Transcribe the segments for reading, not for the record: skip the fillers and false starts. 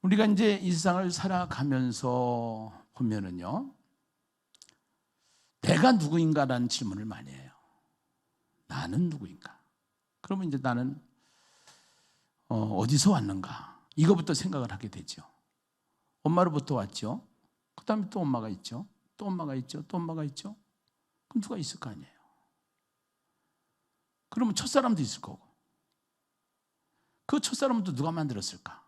우리가 이제 이 세상을 살아가면서 보면은요, 내가 누구인가라는 질문을 많이 해요. 나는 누구인가? 그러면 이제 나는 어디서 왔는가? 이거부터 생각을 하게 되죠. 엄마로부터 왔죠. 그 다음에 또 엄마가 있죠. 또 엄마가 있죠. 또 엄마가 있죠. 그럼 누가 있을 거 아니에요. 그러면 첫사람도 있을 거고. 그 첫사람은 또 누가 만들었을까?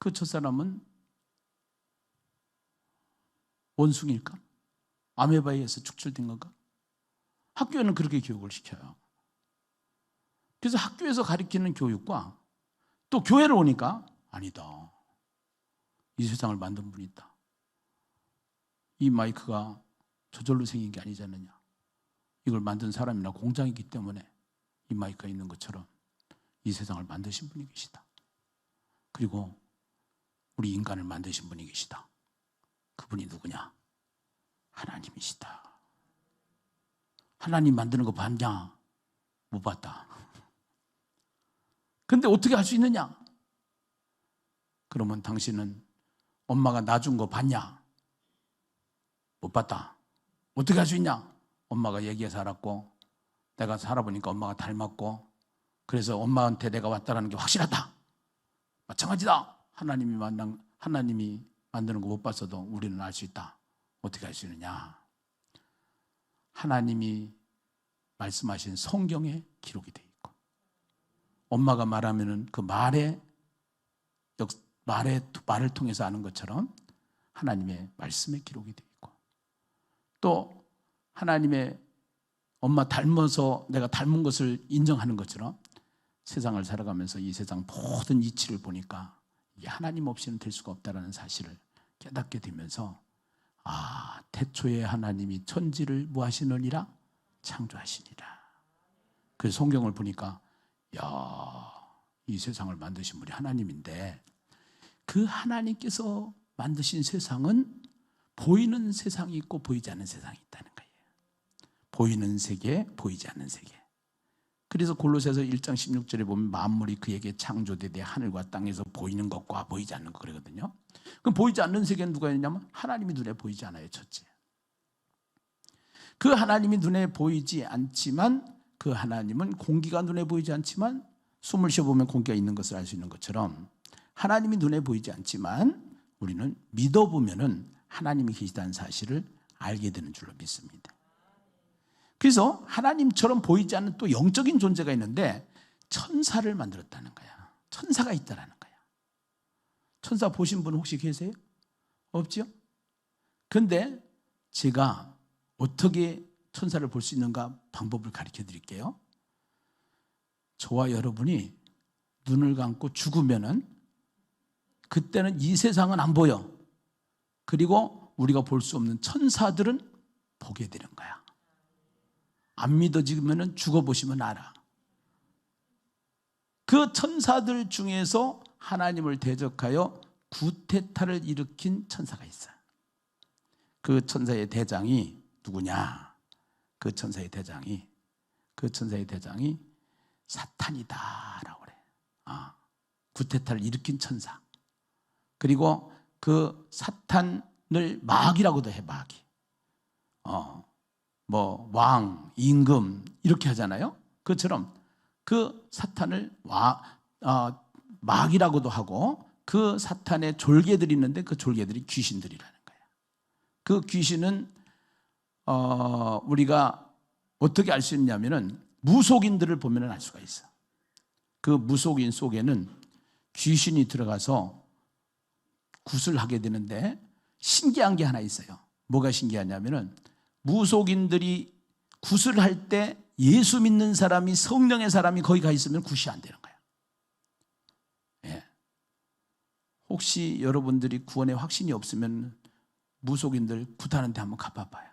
그 첫사람은 원숭이일까? 아메바에 의해서 축출된 건가? 학교에는 그렇게 교육을 시켜요. 그래서 학교에서 가르치는 교육과 또 교회를 오니까 아니다. 이 세상을 만든 분이 있다. 이 마이크가 저절로 생긴 게 아니지 않느냐. 이걸 만든 사람이나 공장이기 때문에 이 마이크가 있는 것처럼 이 세상을 만드신 분이 계시다. 그리고 우리 인간을 만드신 분이 계시다. 그분이 누구냐? 하나님이시다. 하나님 만드는 거 봤냐? 못 봤다. 근데 어떻게 할 수 있느냐? 그러면 당신은 엄마가 나 준 거 봤냐? 못 봤다. 어떻게 할 수 있냐? 엄마가 얘기해서 알았고, 내가 살아보니까 엄마가 닮았고, 그래서 엄마한테 내가 왔다는 게 확실하다. 마찬가지다. 하나님이 만드는 거 못 봤어도 우리는 알 수 있다. 어떻게 할 수 있느냐? 하나님이 말씀하신 성경에 기록이 되어 있고, 엄마가 말하면은 그 말을 통해서 아는 것처럼 하나님의 말씀에 기록이 되어 있고, 또 하나님의 엄마 닮아서 내가 닮은 것을 인정하는 것처럼 세상을 살아가면서 이 세상 모든 이치를 보니까 이게 하나님 없이는 될 수가 없다는 사실을 깨닫게 되면서, 태초에 하나님이 천지를 뭐 하시느니라? 창조하시니라. 그래서 성경을 보니까 이 세상을 만드신 분이 하나님인데, 그 하나님께서 만드신 세상은 보이는 세상이 있고 보이지 않는 세상이 있다는 거예요. 보이는 세계, 보이지 않는 세계. 그래서 골로새서 1장 16절에 보면 만물이 그에게 창조되되 하늘과 땅에서 보이는 것과 보이지 않는 것 그러거든요. 그럼 보이지 않는 세계는 누가 있냐면 하나님이 눈에 보이지 않아요. 첫째. 그 하나님이 눈에 보이지 않지만, 그 하나님은 공기가 눈에 보이지 않지만 숨을 쉬어보면 공기가 있는 것을 알 수 있는 것처럼, 하나님이 눈에 보이지 않지만 우리는 믿어보면은 하나님이 계시다는 사실을 알게 되는 줄로 믿습니다. 그래서 하나님처럼 보이지 않는 또 영적인 존재가 있는데, 천사를 만들었다는 거야. 천사가 있다라는 거야. 천사 보신 분 혹시 계세요? 없죠? 근데 제가 어떻게 천사를 볼 수 있는가 방법을 가르쳐 드릴게요. 저와 여러분이 눈을 감고 죽으면은 그때는 이 세상은 안 보여. 그리고 우리가 볼 수 없는 천사들은 보게 되는 거야. 안 믿어지면은 죽어보시면 알아. 그 천사들 중에서 하나님을 대적하여 구테타를 일으킨 천사가 있어요. 그 천사의 대장이 누구냐? 그 천사의 대장이 사탄이다라고 그래. 구테타를 일으킨 천사. 그리고 그 사탄을 마귀라고도 해. 마귀. 왕, 임금 이렇게 하잖아요. 그것처럼 그 사탄을 마귀라고도 하고, 그 사탄의 졸개들이 있는데 그 졸개들이 귀신들이라는 거예요. 그 귀신은 우리가 어떻게 알 수 있냐면은 무속인들을 보면 알 수가 있어. 그 무속인 속에는 귀신이 들어가서 굿을 하게 되는데, 신기한 게 하나 있어요. 뭐가 신기하냐면은 무속인들이 굿을 할 때 예수 믿는 사람이, 성령의 사람이 거기 가 있으면 굿이 안 되는 거야. 예. 혹시 여러분들이 구원에 확신이 없으면 무속인들 굿하는 데 한번 가봐봐요.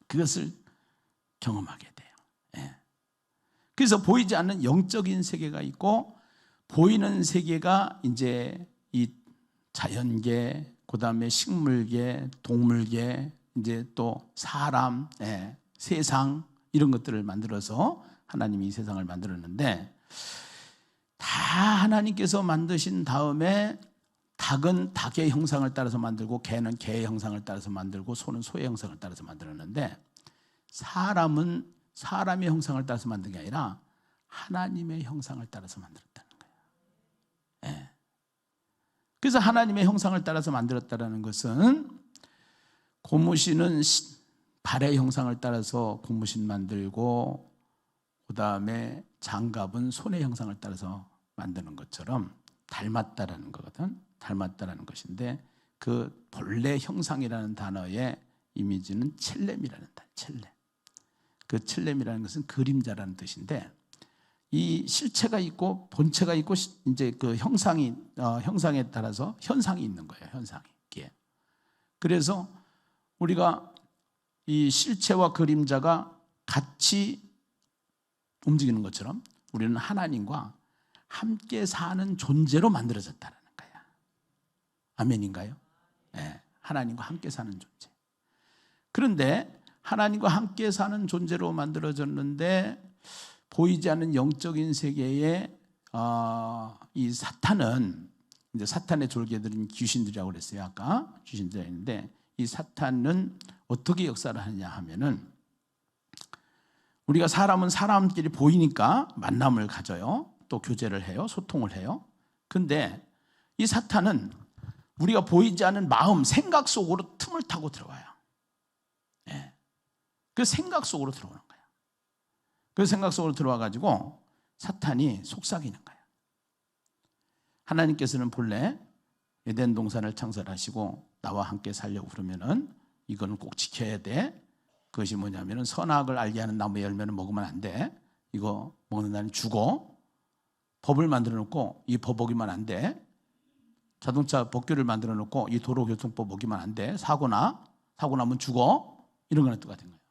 그것을 경험하게 돼요. 예. 그래서 보이지 않는 영적인 세계가 있고, 보이는 세계가 이제 이 자연계, 그 다음에 식물계, 동물계, 이제 또 사람, 세상, 이런 것들을 만들어서 하나님이 이 세상을 만들었는데, 하나님께서 만드신 다음에 닭은 닭의 형상을 따라서 만들고 개는 개의 형상을 따라서 만들고 소는 소의 형상을 따라서 만들었는데 사람은 사람의 형상을 따라서 만든 게 아니라 하나님의 형상을 따라서 만들었다는 거예요. 예. 그래서 하나님의 형상을 따라서 만들었다는 것은 고무신은 발의 형상을 따라서 고무신 만들고 그 다음에 장갑은 손의 형상을 따라서 만드는 것처럼 닮았다라는 거거든. 닮았다라는 것인데 그 본래 형상이라는 단어의 이미지는 첼렘이라는 단어. 첼렘. 그 첼렘이라는 것은 그림자라는 뜻인데 이 실체가 있고 본체가 있고 이제 그 형상에 따라서 현상이 있는 거예요. 현상이. 그래서 우리가 이 실체와 그림자가 같이 움직이는 것처럼 우리는 하나님과 함께 사는 존재로 만들어졌다는 거야. 아멘인가요? 네, 하나님과 함께 사는 존재. 그런데 하나님과 함께 사는 존재로 만들어졌는데 보이지 않는 영적인 세계에 이 사탄은 이제 사탄의 졸개들은 귀신들이라고 그랬어요. 아까 귀신들이었는데 이 사탄은 어떻게 역사를 하느냐 하면은 우리가 사람은 사람끼리 보이니까 만남을 가져요. 또 교제를 해요. 소통을 해요. 근데 이 사탄은 우리가 보이지 않는 마음, 생각 속으로 틈을 타고 들어와요. 예. 그 생각 속으로 들어오는 거예요. 그 생각 속으로 들어와가지고 사탄이 속삭이는 거예요. 하나님께서는 본래 에덴 동산을 창설하시고 나와 함께 살려고 그러면은 이거는 꼭 지켜야 돼. 그것이 뭐냐면은 선악을 알게 하는 나무 열매는 먹으면 안 돼. 이거 먹는 날은 죽어. 법을 만들어 놓고 이 법 어기면 안 돼. 자동차 법규를 만들어 놓고 이 도로교통법 어기면 안 돼. 사고 나면 죽어. 이런 거랑 똑같은 거예요.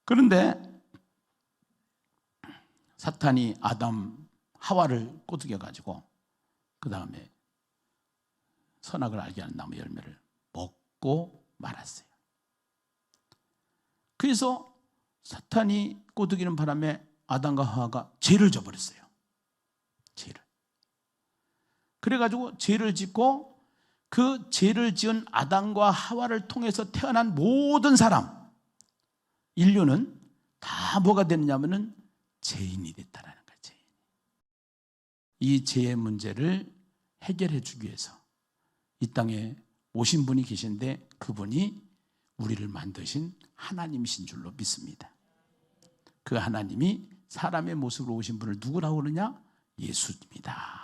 그런데 사탄이 아담 하와를 꼬드겨 가지고 그 다음에 선악을 알게 하는 나무 열매를 먹고 말았어요. 그래서 사탄이 꼬드기는 바람에 아담과 하와가 죄를 져버렸어요. 죄를. 그래가지고 죄를 짓고 그 죄를 지은 아담과 하와를 통해서 태어난 모든 사람, 인류는 다 뭐가 됐냐면은 죄인이 됐다는 거예요. 죄인. 이 죄의 문제를 해결해 주기 위해서 이 땅에 오신 분이 계신데 그분이 우리를 만드신 하나님이신 줄로 믿습니다. 그 하나님이 사람의 모습으로 오신 분을 누구라고 그러냐? 예수입니다.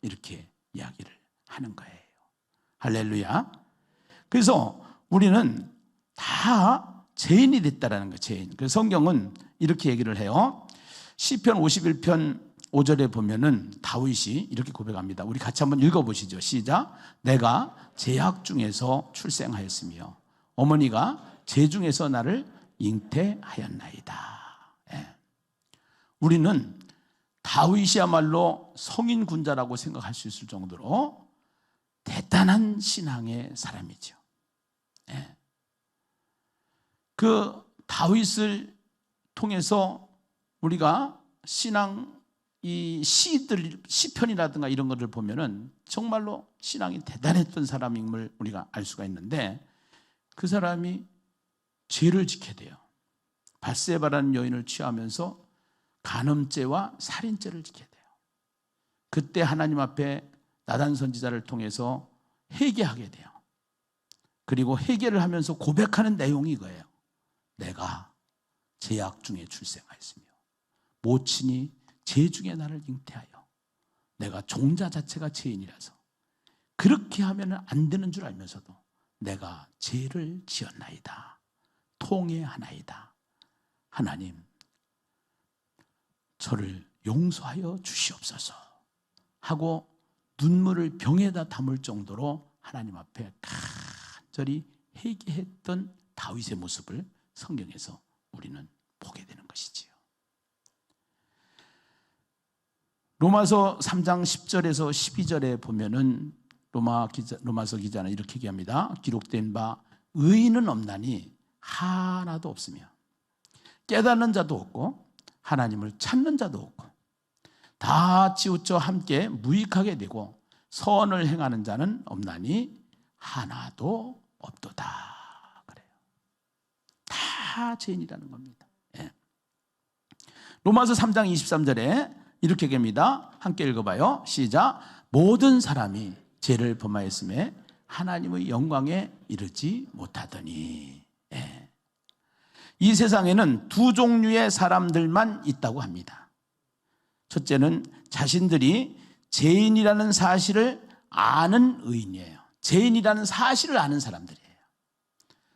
이렇게 이야기를 하는 거예요. 할렐루야. 그래서 우리는 다 죄인이 됐다라는 거예요. 죄인. 그래서 성경은 이렇게 얘기를 해요. 시편 51편 5절에 보면은 다윗이 이렇게 고백합니다. 우리 같이 한번 읽어보시죠. 시작. 내가 죄악 중에서 출생하였으며 어머니가 죄 중에서 나를 잉태하였나이다. 예. 우리는 다윗이야말로 성인 군자라고 생각할 수 있을 정도로 대단한 신앙의 사람이죠. 예. 그 다윗을 통해서 우리가 신앙 이 시편이라든가 이런 것을 보면은 정말로 신앙이 대단했던 사람임을 우리가 알 수가 있는데 그 사람이 죄를 지켜야 돼요. 밧세바라는 여인을 취하면서 간음죄와 살인죄를 지켜야 돼요. 그때 하나님 앞에 나단 선지자를 통해서 회개하게 돼요. 그리고 회개를 하면서 고백하는 내용이 이거예요. 내가 죄악 중에 출생하였으며 모친이 죄 중에 나를 잉태하여 내가 종자 자체가 죄인이라서 그렇게 하면 안 되는 줄 알면서도 내가 죄를 지었나이다. 통회하나이다. 하나님 저를 용서하여 주시옵소서 하고 눈물을 병에다 담을 정도로 하나님 앞에 간절히 회개했던 다윗의 모습을 성경에서 우리는 보게 되는 것이지요. 로마서 3장 10절에서 12절에 보면은 로마서 기자는 이렇게 얘기합니다. 기록된 바 의인은 없나니 하나도 없으며 깨닫는 자도 없고 하나님을 찾는 자도 없고 다 치우쳐 함께 무익하게 되고 선을 행하는 자는 없나니 하나도 없도다. 그래요. 다 죄인이라는 겁니다. 예. 로마서 3장 23절에 이렇게 얘기합니다. 함께 읽어봐요. 시작. 모든 사람이 죄를 범하였음에 하나님의 영광에 이르지 못하더니. 예. 이 세상에는 두 종류의 사람들만 있다고 합니다. 첫째는 자신들이 죄인이라는 사실을 아는 의인이에요. 죄인이라는 사실을 아는 사람들이에요.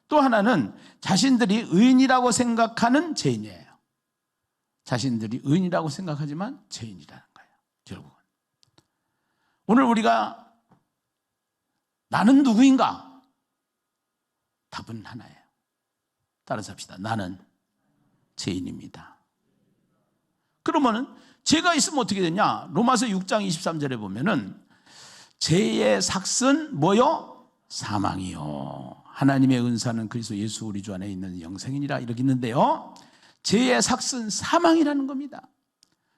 또 하나는 자신들이 의인이라고 생각하는 죄인이에요. 자신들이 의인이라고 생각하지만 죄인이라는 거예요. 결국은. 오늘 우리가 나는 누구인가? 답은 하나예요. 따라서 합시다. 나는 죄인입니다. 그러면은 죄가 있으면 어떻게 되냐? 로마서 6장 23절에 보면은 죄의 삭은 뭐요? 사망이요. 하나님의 은사는 그리스도 예수 우리 주 안에 있는 영생이니라 이렇게 있는데요. 죄의 삭은 사망이라는 겁니다.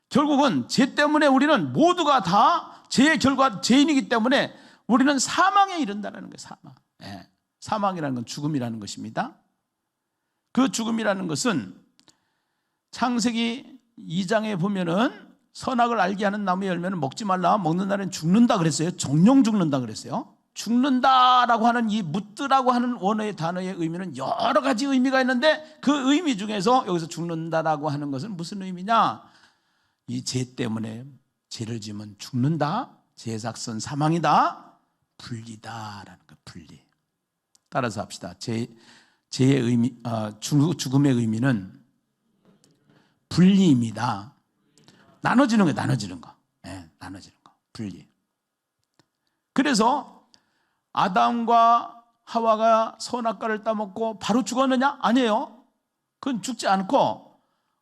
결국은 죄 때문에 우리는 모두가 다 죄의 결과 죄인이기 때문에 우리는 사망에 이른다는 거예요. 사망. 네. 사망이라는 건 죽음이라는 것입니다. 그 죽음이라는 것은 창세기 2장에 보면은 선악을 알게 하는 나무의 열매는 먹지 말라. 먹는 날엔 죽는다 그랬어요. 정령 죽는다 그랬어요. 죽는다라고 하는 이 묻드라고 하는 원어의 단어의 의미는 여러 가지 의미가 있는데 그 의미 중에서 여기서 죽는다라고 하는 것은 무슨 의미냐? 이 죄 때문에 죄를 지으면 죽는다. 죄의 삭은 사망이다. 분리다라는 거, 분리. 따라서 합시다. 죄의 의미, 죽음의 의미는 분리입니다. 나눠지는 거예요. 나눠지는 거. 네, 나눠지는 거. 분리. 그래서 아담과 하와가 선악과를 따먹고 바로 죽었느냐? 아니에요. 그건 죽지 않고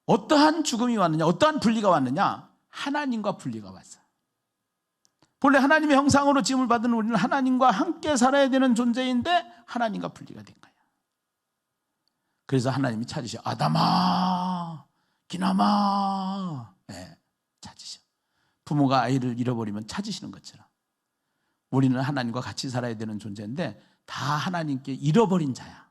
어떠한 죽음이 왔느냐? 어떠한 분리가 왔느냐? 하나님과 분리가 왔어요. 본래 하나님의 형상으로 지음을 받은 우리는 하나님과 함께 살아야 되는 존재인데 하나님과 분리가 된 거예요. 그래서 하나님이 찾으셔. 아담아, 기남아. 네, 찾으셔. 부모가 아이를 잃어버리면 찾으시는 것처럼 우리는 하나님과 같이 살아야 되는 존재인데 다 하나님께 잃어버린 자야.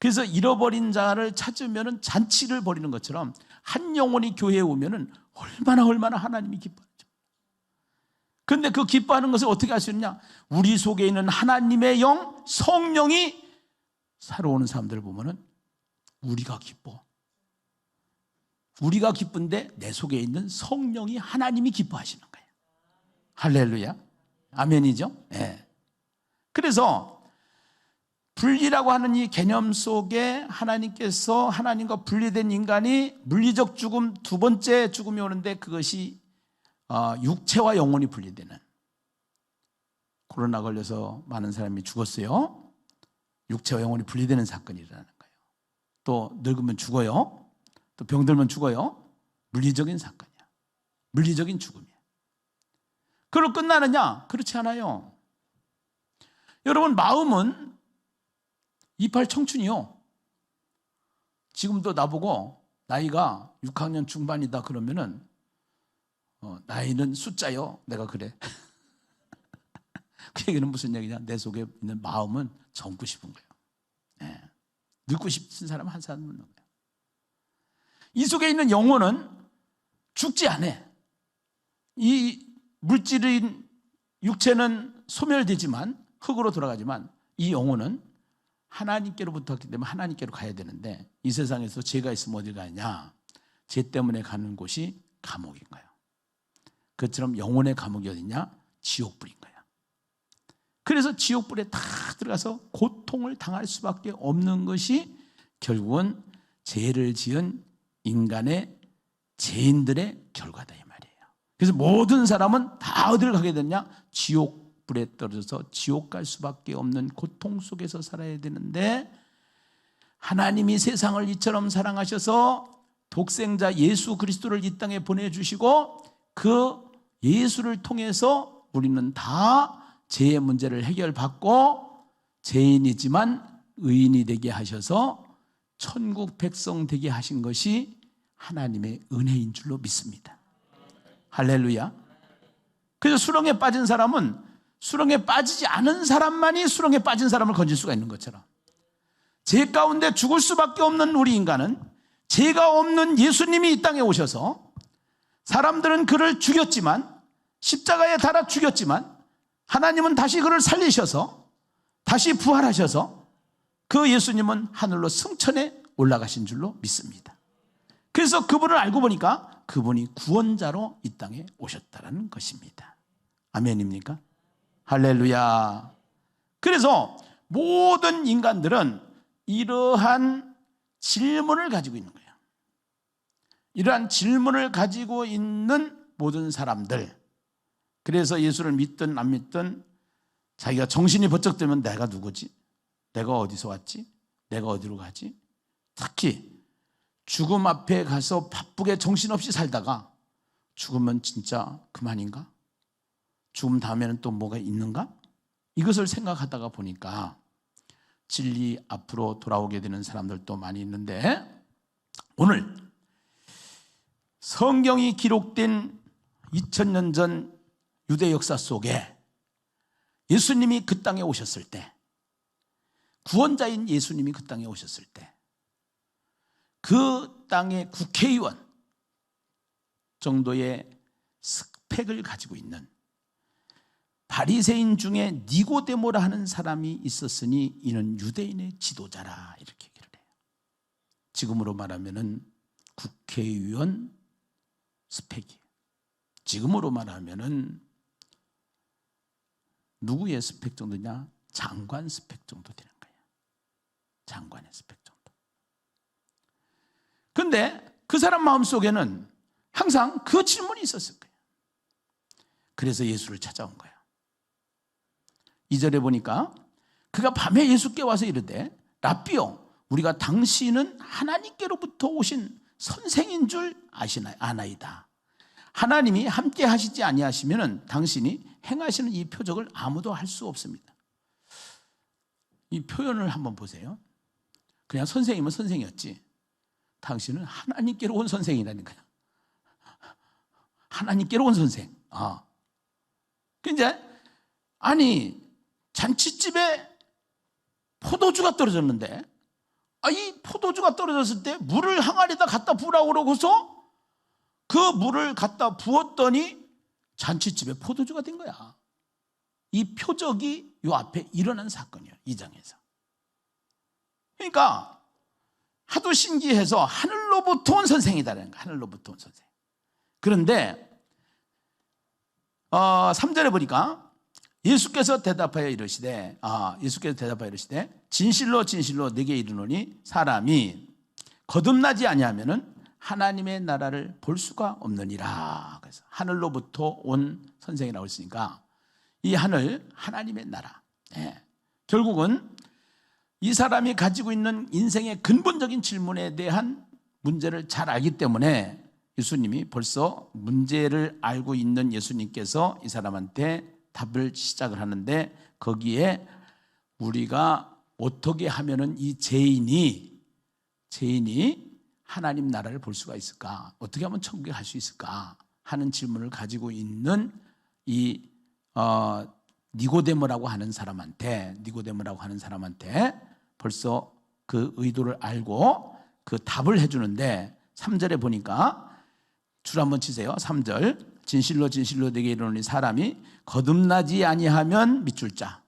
그래서 잃어버린 자를 찾으면 잔치를 벌이는 것처럼 한 영혼이 교회에 오면 얼마나 하나님이 기뻐하죠. 그런데 그 기뻐하는 것을 어떻게 할 수 있느냐? 우리 속에 있는 하나님의 영, 성령이 살아오는 사람들을 보면 우리가 기뻐. 우리가 기쁜데 내 속에 있는 성령이 하나님이 기뻐하시는 거예요. 할렐루야. 아멘이죠? 네. 그래서 분리라고 하는 이 개념 속에 하나님께서 하나님과 분리된 인간이 물리적 죽음, 두 번째 죽음이 오는데 그것이 육체와 영혼이 분리되는. 코로나 걸려서 많은 사람이 죽었어요. 육체와 영혼이 분리되는 사건이 일어나는 거예요. 또 늙으면 죽어요. 또 병들면 죽어요. 물리적인 사건이야. 물리적인 죽음이야. 그걸로 끝나느냐? 그렇지 않아요. 여러분, 마음은 28 청춘이요. 지금도 나보고 나이가 6학년 중반이다 그러면은 나이는 숫자요. 내가 그래. 그 얘기는 무슨 얘기냐? 내 속에 있는 마음은 젊고 싶은 거예요. 네. 늙고 싶은 사람은 한 사람은 없는 거예요. 이 속에 있는 영혼은 죽지 않아. 이 물질인 육체는 소멸되지만 흙으로 돌아가지만 이 영혼은 하나님께로부터 왔기 때문에 하나님께로 가야 되는데 이 세상에서 죄가 있으면 어디 가냐? 죄 때문에 가는 곳이 감옥인 거예요. 그처럼 영혼의 감옥이 어디냐? 지옥불인 거야. 그래서 지옥불에 다 들어가서 고통을 당할 수밖에 없는 것이 결국은 죄를 지은 인간의 죄인들의 결과다 이 말이에요. 그래서 모든 사람은 다 어디를 가게 되냐? 지옥불에 떨어져서 지옥 갈 수밖에 없는 고통 속에서 살아야 되는데 하나님이 세상을 이처럼 사랑하셔서 독생자 예수 그리스도를 이 땅에 보내주시고 그 예수를 통해서 우리는 다 죄의 문제를 해결받고 죄인이지만 의인이 되게 하셔서 천국 백성 되게 하신 것이 하나님의 은혜인 줄로 믿습니다. 할렐루야. 그래서 수렁에 빠진 사람은 수렁에 빠지지 않은 사람만이 수렁에 빠진 사람을 건질 수가 있는 것처럼, 죄 가운데 죽을 수밖에 없는 우리 인간은 죄가 없는 예수님이 이 땅에 오셔서, 사람들은 그를 죽였지만, 십자가에 달아 죽였지만, 하나님은 다시 그를 살리셔서 다시 부활하셔서 그 예수님은 하늘로 승천해 올라가신 줄로 믿습니다. 그래서 그분을 알고 보니까 그분이 구원자로 이 땅에 오셨다는 것입니다. 아멘입니까? 할렐루야. 그래서 모든 인간들은 이러한 질문을 가지고 있는 거예요. 이러한 질문을 가지고 있는 모든 사람들, 그래서 예수를 믿든 안 믿든 자기가 정신이 번쩍 들면 내가 누구지? 내가 어디서 왔지? 내가 어디로 가지? 특히 죽음 앞에 가서 바쁘게 정신없이 살다가 죽으면 진짜 그만인가? 죽음 다음에는 또 뭐가 있는가? 이것을 생각하다가 보니까 진리 앞으로 돌아오게 되는 사람들도 많이 있는데, 오늘 성경이 기록된 2000년 전 유대 역사 속에 예수님이 그 땅에 오셨을 때, 구원자인 예수님이 그 땅에 오셨을 때, 그 땅의 국회의원 정도의 스펙을 가지고 있는 바리새인 중에 니고데모라 하는 사람이 있었으니 이는 유대인의 지도자라, 이렇게 얘기를 해요. 지금으로 말하면은 국회의원 스펙이에요. 지금으로 말하면은 누구의 스펙 정도냐? 장관 스펙 정도 되는 거예요. 장관의 스펙 정도. 그런데 그 사람 마음속에는 항상 그 질문이 있었을 거예요. 그래서 예수를 찾아온 거예요. 2절에 보니까 그가 밤에 예수께 와서 이르되 라삐요, 우리가 당신은 하나님께로부터 오신 선생인 줄 아나이다. 하나님이 함께 하시지 아니하시면 당신이 행하시는 이 표적을 아무도 할 수 없습니다. 이 표현을 한번 보세요. 그냥 선생님은 선생이었지, 당신은 하나님께로 온 선생이라는 거야. 하나님께로 온 선생. 근데 아니, 잔치집에 포도주가 떨어졌는데, 이 포도주가 떨어졌을 때 물을 항아리에다 갖다 부으라고 그러고서 그 물을 갖다 부었더니 잔치집에 포도주가 된 거야. 이 표적이 요 앞에 일어난 사건이에요, 이 장에서. 그러니까 하도 신기해서 하늘로부터 온 선생이다라는 거야. 하늘로부터 온 선생. 그런데 3절에 보니까 예수께서 대답하여 이르시되 진실로 진실로 네게 이르노니 사람이 거듭나지 아니하면은 하나님의 나라를 볼 수가 없느니라. 그래서 하늘로부터 온 선생이라고 했으니까 이 하늘, 하나님의 나라. 결국은 이 사람이 가지고 있는 인생의 근본적인 질문에 대한 문제를 잘 알기 때문에 예수님이 벌써 문제를 알고 있는 예수님께서 이 사람한테 답을 시작을 하는데, 거기에 우리가 어떻게 하면은 이 죄인이 하나님 나라를 볼 수가 있을까? 어떻게 하면 천국에 갈 수 있을까? 하는 질문을 가지고 있는 이 니고데모라고 하는 사람한테 벌써 그 의도를 알고 그 답을 해주는데, 3절에 보니까 줄 한번 치세요. 3절. 진실로 진실로 네게 이르노니 사람이 거듭나지 아니하면 밑줄 자.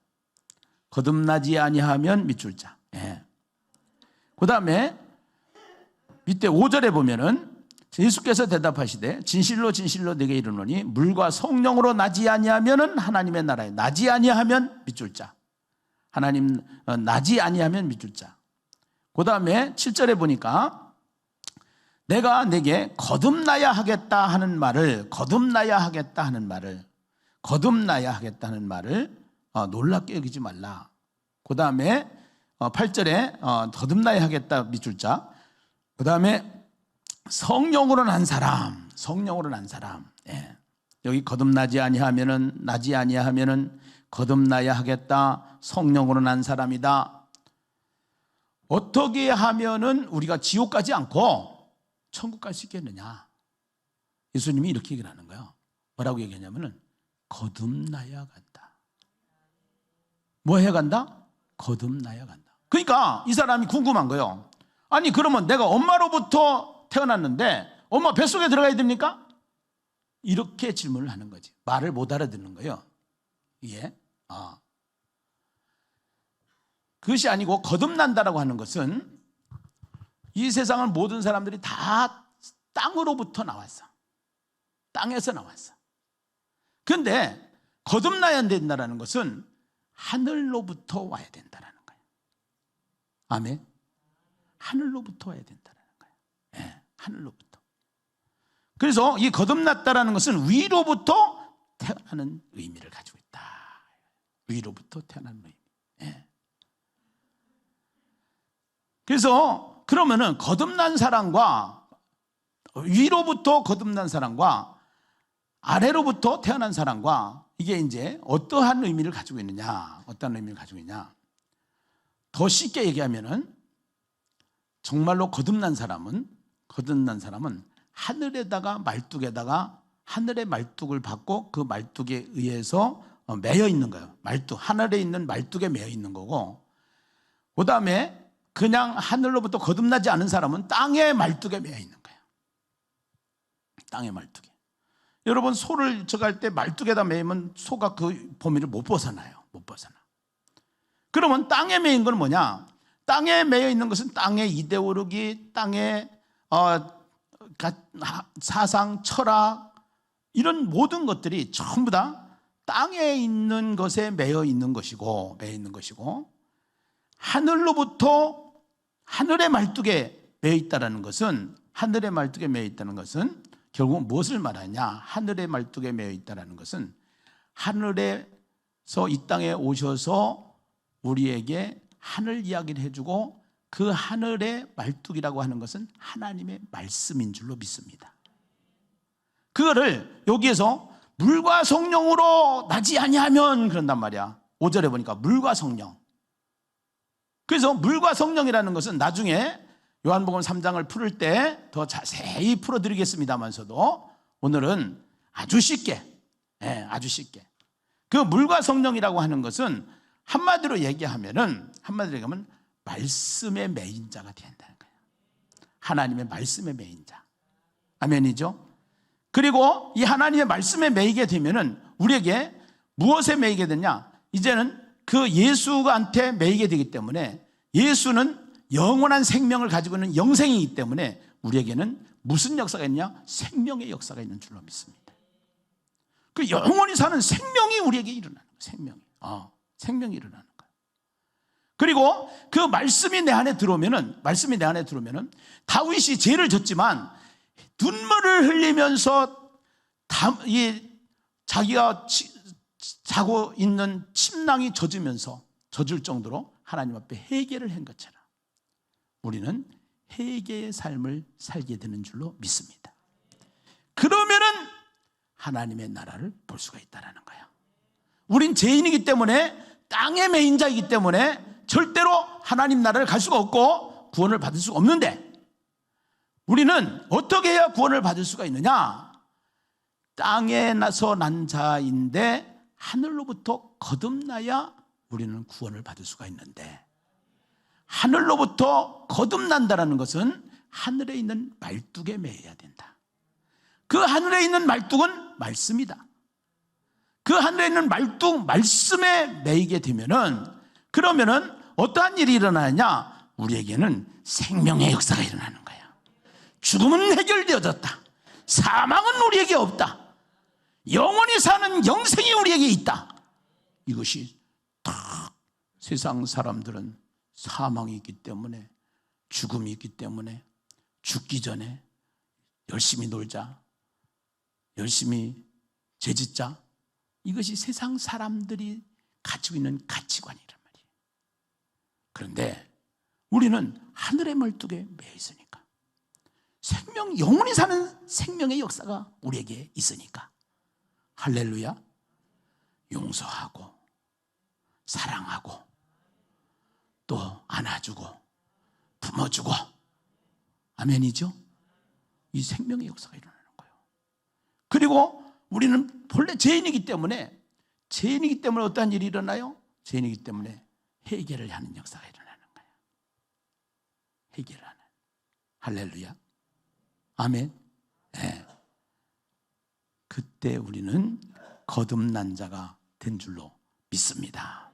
거듭나지 아니하면 밑줄 자. 그 다음에 밑에 5절에 보면은 예수께서 대답하시되 진실로 진실로 네게 이르노니 물과 성령으로 나지 아니하면은 하나님의 나라에 나지 아니하면 밑줄 자. 하나님 나지 아니하면 밑줄 자. 그 다음에 7절에 보니까 내가 내게 거듭나야 하겠다 하는 말을 놀랍게 여기지 말라. 그 다음에 8절에 거듭나야 하겠다 밑줄 자. 그 다음에 성령으로 난 사람. 여기 거듭나지 아니하면은 나지 아니하면은 거듭나야 하겠다. 성령으로 난 사람이다. 어떻게 하면은 우리가 지옥 가지 않고 천국 갈 수 있겠느냐? 예수님이 이렇게 얘기를 하는 거예요. 뭐라고 얘기하냐면은 거듭나야 간다. 뭐 해야 간다? 거듭나야 간다. 그러니까 이 사람이 궁금한 거예요. 아니 그러면 내가 엄마로부터 태어났는데 엄마 뱃속에 들어가야 됩니까? 이렇게 질문을 하는 거지. 말을 못 알아듣는 거예요. 이게 그것이 아니고 거듭난다라고 하는 것은 이 세상을 모든 사람들이 다 땅으로부터 나왔어. 땅에서 나왔어. 그런데 거듭나야 된다는 것은 하늘로부터 와야 된다는 거예요. 아멘. 하늘로부터 와야 된다는 거예요. 네, 하늘로부터. 그래서 이 거듭났다라는 것은 위로부터 태어나는 의미를 가지고 있다. 위로부터 태어나는 의미. 네. 그래서 그러면은 거듭난 사람과 위로부터 거듭난 사람과 아래로부터 태어난 사람과 이게 이제 어떠한 의미를 가지고 있느냐, 어떠한 의미를 가지고 있냐. 더 쉽게 얘기하면은 정말로 거듭난 사람은 하늘에다가 말뚝에다가 하늘의 말뚝을 받고 그 말뚝에 의해서 매여 있는 거예요. 말뚝, 하늘에 있는 말뚝에 매여 있는 거고, 그 다음에 그냥 하늘로부터 거듭나지 않은 사람은 땅의 말뚝에 매여 있는 거예요. 땅의 말뚝에. 여러분 소를 저갈 때 말뚝에다 매이면 소가 그 범위를 못 벗어나요. 못 벗어나. 그러면 땅에 매인 건 뭐냐? 땅에 매여 있는 것은 땅의 이데올로기, 땅의 사상, 철학, 이런 모든 것들이 전부 다 땅에 있는 것에 매여 있는 것이고, 하늘로부터 하늘의 말뚝에 매여 있다는 것은, 하늘의 말뚝에 매여 있다는 것은 결국 무엇을 말하냐? 하늘의 말뚝에 매여 있다는 것은 하늘에서 이 땅에 오셔서 우리에게 하늘 이야기를 해주고, 그 하늘의 말뚝이라고 하는 것은 하나님의 말씀인 줄로 믿습니다. 그거를 여기에서 물과 성령으로 나지 아니하면 그런단 말이야. 5절에 보니까 물과 성령. 그래서 물과 성령이라는 것은 나중에 요한복음 3장을 풀을 때 더 자세히 풀어드리겠습니다만서도 오늘은 아주 쉽게 그 물과 성령이라고 하는 것은 한마디로 얘기하면 말씀의 매인 자가 된다는 거예요. 하나님의 말씀의 매인 자. 아멘이죠? 그리고 이 하나님의 말씀에 매이게 되면은 우리에게 무엇에 매이게 되냐? 이제는 그 예수한테 매이게 되기 때문에, 예수는 영원한 생명을 가지고 있는 영생이기 때문에 우리에게는 무슨 역사가 있냐? 생명의 역사가 있는 줄로 믿습니다. 그 영원히 사는 생명이 우리에게 일어나는 거예요. 생명이 일어나는 거예요. 그리고 그 말씀이 내 안에 들어오면은 다윗이 죄를 졌지만 눈물을 흘리면서 자기가 자고 있는 침낭이 젖을 정도로 하나님 앞에 회개를 한 것처럼 우리는 회개의 삶을 살게 되는 줄로 믿습니다. 그러면은 하나님의 나라를 볼 수가 있다는 거예요. 우린 죄인이기 때문에, 땅의 매인 자이기 때문에 절대로 하나님 나라를 갈 수가 없고 구원을 받을 수가 없는데, 우리는 어떻게 해야 구원을 받을 수가 있느냐? 땅에 나서 난 자인데 하늘로부터 거듭나야 우리는 구원을 받을 수가 있는데, 하늘로부터 거듭난다는 것은 하늘에 있는 말뚝에 매여야 된다. 그 하늘에 있는 말뚝은 말씀이다. 그 하늘에 있는 말뚝, 말씀에 매이게 되면은, 그러면은 어떠한 일이 일어나느냐? 우리에게는 생명의 역사가 일어나는 거야. 죽음은 해결되어졌다. 사망은 우리에게 없다. 영원히 사는 영생이 우리에게 있다. 이것이 다 세상 사람들은 사망이 있기 때문에, 죽음이 있기 때문에 죽기 전에 열심히 놀자, 열심히 죄짓자, 이것이 세상 사람들이 가지고 있는 가치관이란 말이에요. 그런데 우리는 하늘의 말뚝에 매여 있으니까, 영원히 사는 생명의 역사가 우리에게 있으니까, 할렐루야, 용서하고 사랑하고 또 안아주고 품어주고, 아멘이죠? 이 생명의 역사가 일어나는 거예요. 그리고 우리는 본래 죄인이기 때문에 어떠한 일이 일어나요? 죄인이기 때문에 회개를 하는 역사가 일어나는 거예요. 회개를 하는. 할렐루야. 아멘. 네. 그때 우리는 거듭난 자가 된 줄로 믿습니다.